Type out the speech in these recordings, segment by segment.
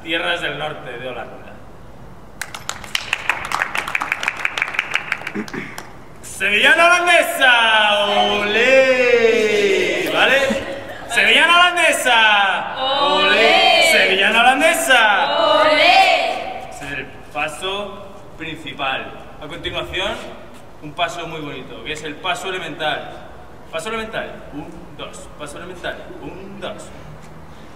tierras del norte de Holanda. Sevillana holandesa, olé, ¿vale? Sevillana holandesa, olé. Sevillana holandesa, olé. Ese es el paso principal. A continuación, un paso muy bonito, que es el paso elemental. Paso elemental, 1, 2, paso elemental, 1, 2.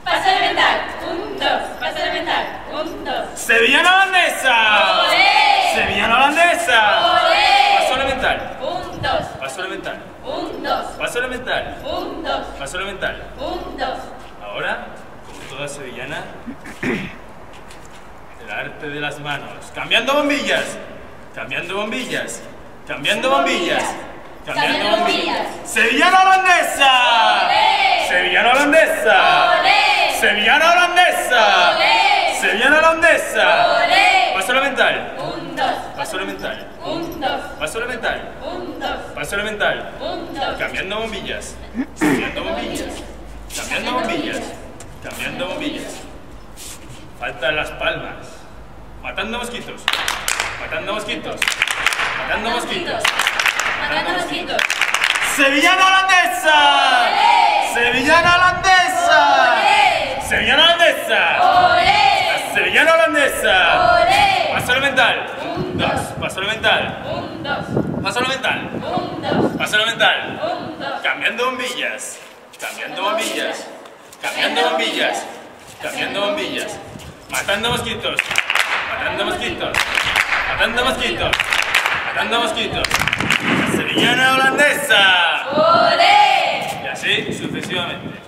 Paso elemental, 1, 2, paso elemental, 1, 2. Sevillana holandesa, olé. Sevillana holandesa, olé. paso elemental, 1, 2, paso elemental, 1, 2, paso elemental, 1, 2, paso elemental. 1, 2. Ahora, como toda sevillana, el arte de las manos. Cambiando bombillas, cambiando bombillas, cambiando bombillas, cambiando bombillas. Sevillana holandesa, olé. Sevillana holandesa, olé. Sevillana holandesa, olé. Sevillana holandesa. olé. Paso elemental, 1, 2, paso elemental, 1, 2, paso elemental, 1, 2, paso elemental. 1, 2. Cambiando bombillas, cambiando bombillas, cambiando bombillas, cambiando bombillas. Faltan las palmas. Matando mosquitos, matando mosquitos, matando mosquitos, Matando mosquitos. Sevillana holandesa, olé. Sevillana holandesa, olé. Sevillana holandesa, olé. Sevillana holandesa. olé. Paso elemental, 1, 2, paso elemental, 1, 2, paso elemental, 1, 2, paso elemental. 1, 2. Cambiando bombillas, cambiando bombillas, cambiando bombillas, cambiando bombillas, matando mosquitos, matando mosquitos, matando mosquitos, matando mosquitos. Sevillana holandesa. olé. Y así sucesivamente.